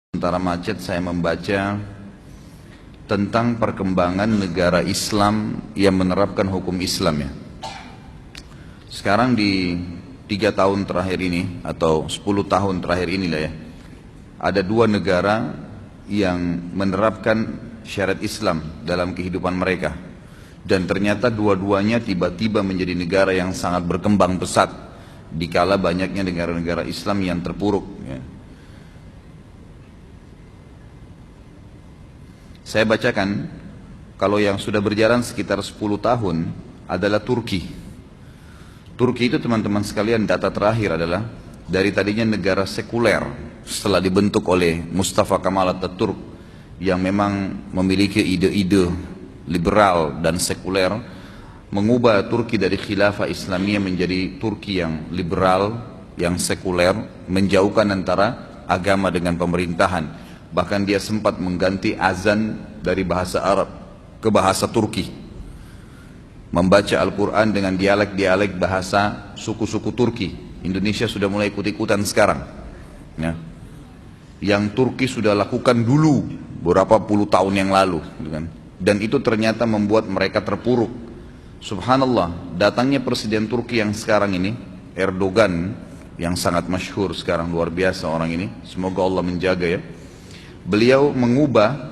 Sementara macet saya membaca tentang perkembangan negara Islam yang menerapkan hukum Islam ya. Sekarang di 3 tahun terakhir ini atau 10 tahun terakhir inilah ya, ada 2 negara yang menerapkan syariat Islam dalam kehidupan mereka. Dan ternyata dua-duanya tiba-tiba menjadi negara yang sangat berkembang pesat dikala banyaknya negara-negara Islam yang terpuruk ya. Saya bacakan, kalau yang sudah berjalan sekitar 10 tahun adalah Turki. Turki itu teman-teman sekalian, data terakhir adalah dari tadinya negara sekuler setelah dibentuk oleh Mustafa Kemal Atatürk yang memang memiliki ide-ide liberal dan sekuler, mengubah Turki dari khilafah Islamiyah menjadi Turki yang liberal, yang sekuler, menjauhkan antara agama dengan pemerintahan. Bahkan dia sempat mengganti azan dari bahasa Arab ke bahasa Turki, membaca Al-Quran dengan dialek-dialek bahasa suku-suku Turki. Indonesia sudah mulai ikut-ikutan sekarang ya. Yang Turki sudah lakukan dulu beberapa puluh tahun yang lalu gitu kan. Dan itu ternyata membuat mereka terpuruk. Subhanallah, datangnya Presiden Turki yang sekarang ini, Erdogan, yang sangat masyhur sekarang, luar biasa orang ini, semoga Allah menjaga ya. Beliau mengubah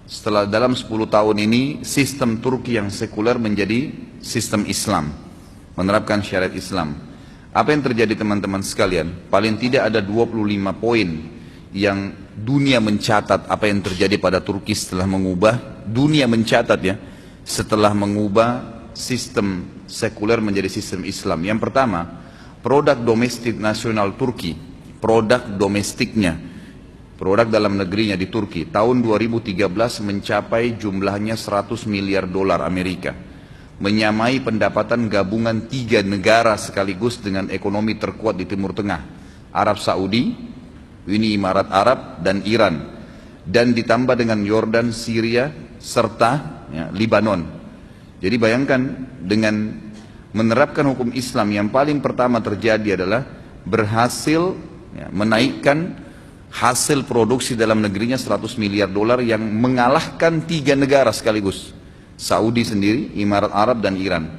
setelah dalam 10 tahun ini sistem Turki yang sekuler menjadi sistem Islam, menerapkan syariat Islam. Apa yang terjadi teman-teman sekalian? Paling tidak ada 25 poin yang dunia mencatat apa yang terjadi pada Turki setelah mengubah. Dunia mencatat ya, setelah mengubah sistem sekuler menjadi sistem Islam. Yang pertama, produk domestik nasional Turki, produk domestiknya, produk dalam negerinya di Turki tahun 2013 mencapai jumlahnya 100 miliar dolar Amerika, menyamai pendapatan gabungan 3 negara sekaligus dengan ekonomi terkuat di Timur Tengah, Arab Saudi, Uni Emirat Arab dan Iran, dan ditambah dengan Yordan, Syria serta ya, Lebanon. Jadi bayangkan, dengan menerapkan hukum Islam yang paling pertama terjadi adalah berhasil ya, menaikkan hasil produksi dalam negerinya 100 miliar dolar yang mengalahkan 3 negara sekaligus, Saudi sendiri, Emirat Arab dan Iran.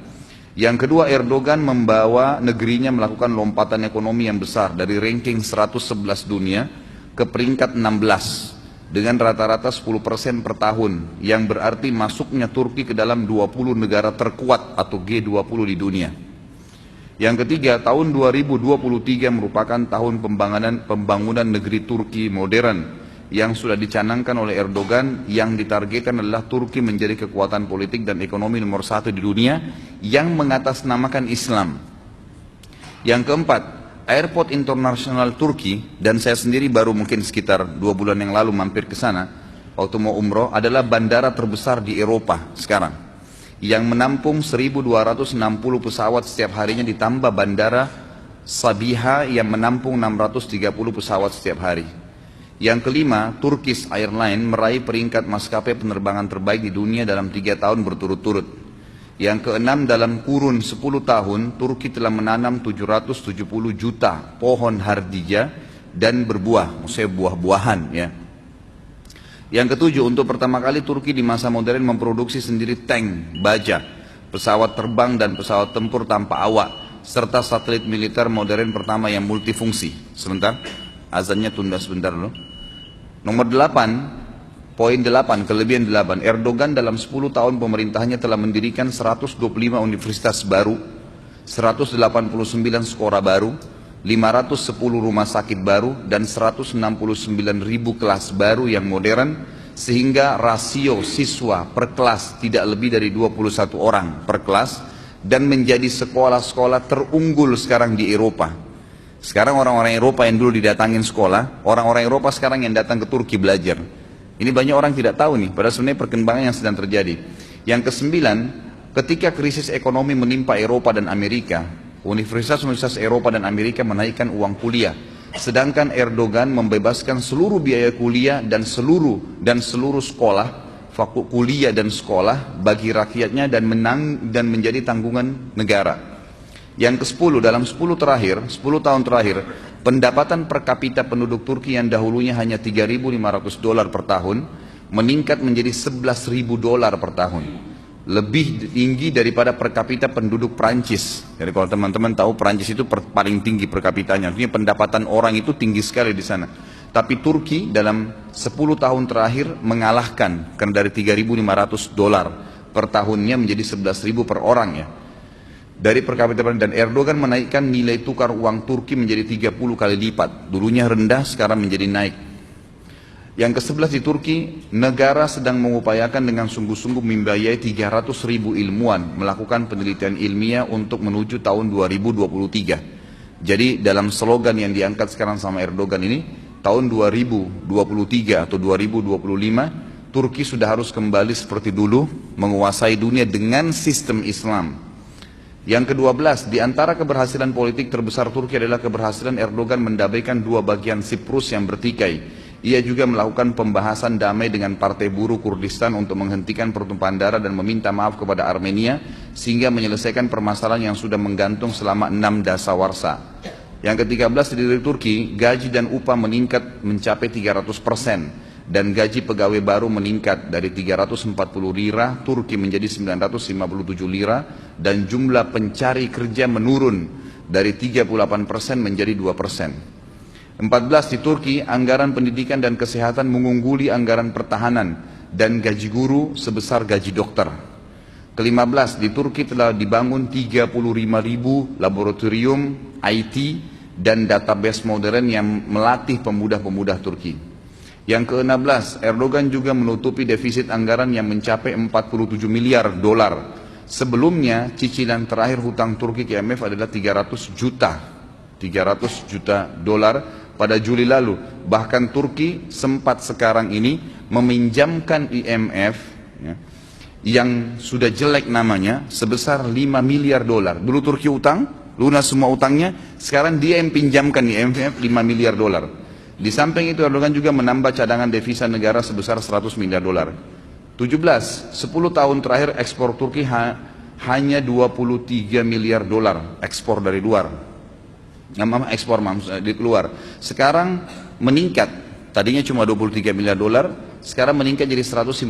Yang kedua, Erdogan membawa negerinya melakukan lompatan ekonomi yang besar dari ranking 111 dunia ke peringkat 16 dengan rata-rata 10% per tahun, yang berarti masuknya Turki ke dalam 20 negara terkuat atau G20 di dunia. Yang ketiga, tahun 2023 merupakan tahun pembangunan negeri Turki modern yang sudah dicanangkan oleh Erdogan, yang ditargetkan adalah Turki menjadi kekuatan politik dan ekonomi nomor 1 di dunia yang mengatasnamakan Islam. Yang keempat, Airport Internasional Turki, dan saya sendiri baru mungkin sekitar 2 bulan yang lalu mampir ke sana waktu mau umroh, adalah bandara terbesar di Eropa sekarang, yang menampung 1.260 pesawat setiap harinya, ditambah bandara Sabiha yang menampung 630 pesawat setiap hari. Yang kelima, Turkish Airlines meraih peringkat maskapai penerbangan terbaik di dunia dalam 3 tahun berturut-turut. Yang keenam, dalam kurun 10 tahun, Turki telah menanam 770 juta pohon hardija dan berbuah, maksudnya buah-buahan ya. Yang ketujuh, untuk pertama kali Turki di masa modern memproduksi sendiri tank, baja, pesawat terbang dan pesawat tempur tanpa awak, serta satelit militer modern pertama yang multifungsi. Sebentar, azannya tunda sebentar dulu. Nomor 8, poin 8, kelebihan 8, Erdogan dalam 10 tahun pemerintahannya telah mendirikan 125 universitas baru, 189 sekolah baru, 510 rumah sakit baru, dan 169 ribu kelas baru yang modern, sehingga rasio siswa per kelas tidak lebih dari 21 orang per kelas, dan menjadi sekolah-sekolah terunggul sekarang di Eropa. Sekarang orang-orang Eropa yang dulu didatangin sekolah, orang-orang Eropa sekarang yang datang ke Turki belajar. Ini banyak orang tidak tahu nih, padahal sebenarnya perkembangan yang sedang terjadi. Yang kesembilan, ketika krisis ekonomi menimpa Eropa dan Amerika, universitas-universitas Eropa dan Amerika menaikkan uang kuliah, sedangkan Erdogan membebaskan seluruh biaya kuliah dan seluruh sekolah, kuliah dan sekolah bagi rakyatnya, dan menjadi tanggungan negara. Yang ke-10, dalam 10 tahun terakhir, pendapatan per kapita penduduk Turki yang dahulunya hanya $3.500 per tahun, meningkat menjadi $11.000 per tahun. Lebih tinggi daripada per kapita penduduk Prancis. Jadi kalau teman-teman tahu, Prancis itu paling tinggi per kapitanya. Artinya pendapatan orang itu tinggi sekali di sana. Tapi Turki dalam 10 tahun terakhir mengalahkan, karena dari $3.500 per tahunnya menjadi $11.000 per orang ya. Dari per kapita, dan Erdogan menaikkan nilai tukar uang Turki menjadi 30 kali lipat. Dulunya rendah, sekarang menjadi naik. Yang ke-11 di Turki, negara sedang mengupayakan dengan sungguh-sungguh membiayai 300.000 ilmuwan melakukan penelitian ilmiah untuk menuju tahun 2023. Jadi dalam slogan yang diangkat sekarang sama Erdogan ini, tahun 2023 atau 2025, Turki sudah harus kembali seperti dulu, menguasai dunia dengan sistem Islam. Yang ke-12, di antara keberhasilan politik terbesar Turki adalah keberhasilan Erdogan mendamaikan dua bagian Siprus yang bertikai. Ia juga melakukan pembahasan damai dengan Partai Buruh Kurdistan untuk menghentikan pertumpahan darah dan meminta maaf kepada Armenia, sehingga menyelesaikan permasalahan yang sudah menggantung selama 6 dasawarsa. Yang ke-13, di Turki, gaji dan upah meningkat mencapai 300%. Dan gaji pegawai baru meningkat dari 340 lira Turki menjadi 957 lira, dan jumlah pencari kerja menurun dari 38% menjadi 2%. 14, di Turki anggaran pendidikan dan kesehatan mengungguli anggaran pertahanan dan gaji guru sebesar gaji dokter. Ke-15, di Turki telah dibangun 35.000 laboratorium IT dan database modern yang melatih pemuda-pemuda Turki. Yang ke-16, Erdogan juga menutupi defisit anggaran yang mencapai 47 miliar dolar. Sebelumnya, cicilan terakhir hutang Turki ke IMF adalah 300 juta dolar pada Juli lalu. Bahkan Turki sempat sekarang ini meminjamkan IMF ya, yang sudah jelek namanya sebesar 5 miliar dolar. Dulu Turki utang, lunas semua utangnya, sekarang dia yang pinjamkan IMF 5 miliar dolar. Di samping itu Erdogan juga menambah cadangan devisa negara sebesar 100 miliar dolar. 17, 10 tahun terakhir ekspor Turki hanya 23 miliar dolar ekspor dari luar. Ekspor di luar. Sekarang meningkat, tadinya cuma 23 miliar dolar, sekarang meningkat jadi 153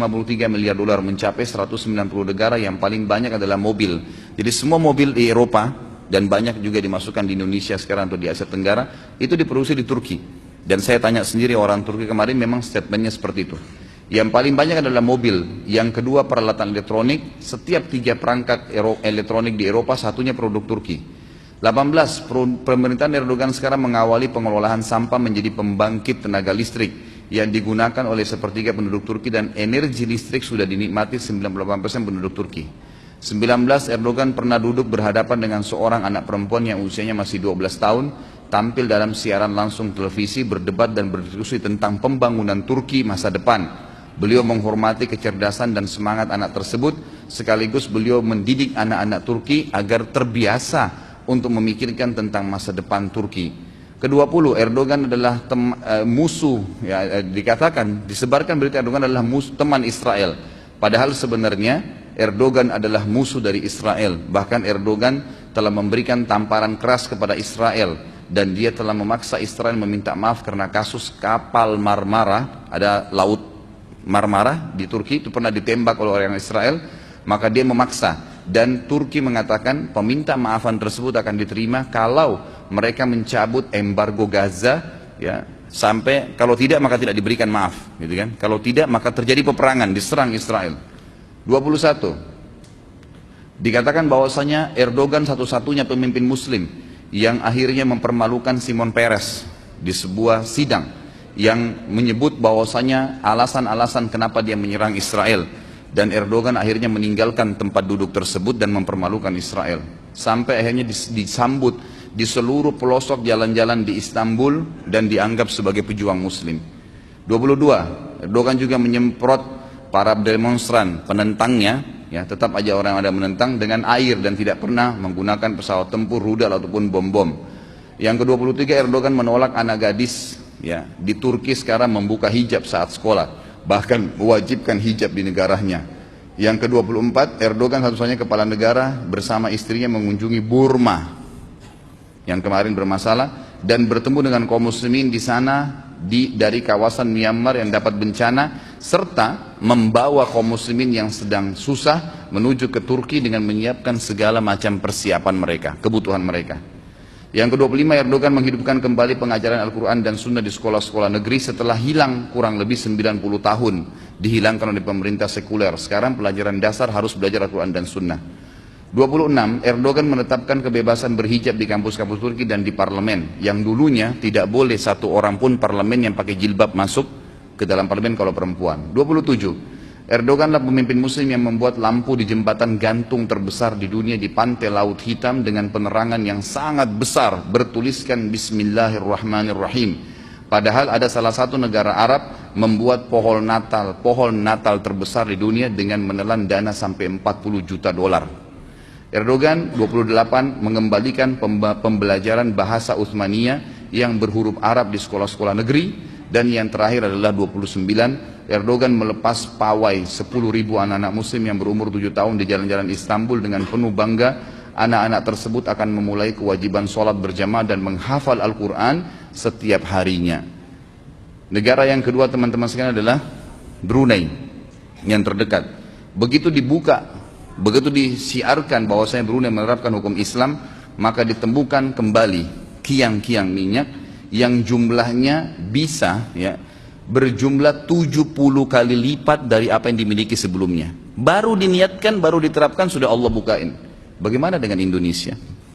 miliar dolar, mencapai 190 negara. Yang paling banyak adalah mobil. Jadi semua mobil di Eropa dan banyak juga dimasukkan di Indonesia sekarang atau di Asia Tenggara itu diproduksi di Turki. Dan saya tanya sendiri orang Turki kemarin, memang statementnya seperti itu. Yang paling banyak adalah mobil, yang kedua peralatan elektronik. Setiap 3 perangkat elektronik di Eropa, satunya produk Turki. 18, pemerintahan Erdogan sekarang mengawali pengelolaan sampah menjadi pembangkit tenaga listrik yang digunakan oleh sepertiga penduduk Turki, dan energi listrik sudah dinikmati 98% penduduk Turki. 19, Erdogan pernah duduk berhadapan dengan seorang anak perempuan yang usianya masih 12 tahun, tampil dalam siaran langsung televisi, berdebat dan berdiskusi tentang pembangunan Turki masa depan. Beliau menghormati kecerdasan dan semangat anak tersebut, sekaligus beliau mendidik anak-anak Turki agar terbiasa untuk memikirkan tentang masa depan Turki. Ke-20, Erdogan adalah musuh, ya, dikatakan, disebarkan berita Erdogan adalah teman Israel. Padahal sebenarnya Erdogan adalah musuh dari Israel. Bahkan Erdogan telah memberikan tamparan keras kepada Israel, dan dia telah memaksa Israel meminta maaf karena kasus kapal Marmara. Ada laut Marmara di Turki, itu pernah ditembak oleh orang Israel, maka dia memaksa. Dan Turki mengatakan peminta maafan tersebut akan diterima kalau mereka mencabut embargo Gaza, ya, sampai kalau tidak maka tidak diberikan maaf, gitu kan? Kalau tidak maka terjadi peperangan, diserang Israel. 21, dikatakan bahwasanya Erdogan satu-satunya pemimpin Muslim yang akhirnya mempermalukan Simon Peres di sebuah sidang, yang menyebut bahwasanya alasan-alasan kenapa dia menyerang Israel, dan Erdogan akhirnya meninggalkan tempat duduk tersebut dan mempermalukan Israel, sampai akhirnya disambut di seluruh pelosok jalan-jalan di Istanbul dan dianggap sebagai pejuang Muslim. 22, Erdogan juga menyemprot para demonstran penentangnya, ya, tetap aja orang ada menentang, dengan air dan tidak pernah menggunakan pesawat tempur, rudal ataupun bom-bom. Yang ke-23, Erdogan menolak anak gadis, ya, di Turki sekarang membuka hijab saat sekolah, bahkan mewajibkan hijab di negaranya. Yang ke-24, Erdogan satu-satunya kepala negara bersama istrinya mengunjungi Burma. yang kemarin bermasalah, dan bertemu dengan kaum muslimin di sana dari kawasan Myanmar yang dapat bencana, serta membawa kaum muslimin yang sedang susah menuju ke Turki dengan menyiapkan segala macam persiapan mereka, kebutuhan mereka. Yang ke-25, Erdogan menghidupkan kembali pengajaran Al-Quran dan Sunnah di sekolah-sekolah negeri setelah hilang kurang lebih 90 tahun, dihilangkan oleh pemerintah sekuler. Sekarang pelajaran dasar harus belajar Al-Quran dan Sunnah. 26, Erdogan menetapkan kebebasan berhijab di kampus-kampus Turki dan di parlemen, yang dulunya tidak boleh satu orang pun parlemen yang pakai jilbab masuk ke dalam parlemen kalau perempuan. 27, Erdoganlah pemimpin muslim yang membuat lampu di jembatan gantung terbesar di dunia di pantai Laut Hitam dengan penerangan yang sangat besar bertuliskan Bismillahirrahmanirrahim. Padahal ada salah satu negara Arab membuat pohon Natal terbesar di dunia dengan menelan dana sampai 40 juta dolar. Erdogan 28 mengembalikan pembelajaran bahasa Utsmaniyah yang berhuruf Arab di sekolah-sekolah negeri. Dan yang terakhir adalah 29, Erdogan melepas pawai 10.000 anak-anak muslim yang berumur 7 tahun di jalan-jalan Istanbul dengan penuh bangga. Anak-anak tersebut akan memulai kewajiban sholat berjamaah dan menghafal Al-Quran setiap harinya. Negara yang kedua teman-teman sekalian adalah Brunei yang terdekat. Begitu disiarkan bahwasanya Brunei menerapkan hukum Islam, maka ditemukan kembali kiang-kiang minyak yang jumlahnya bisa berjumlah 70 kali lipat dari apa yang dimiliki sebelumnya. Baru diniatkan, baru diterapkan, sudah Allah bukain. Bagaimana dengan Indonesia?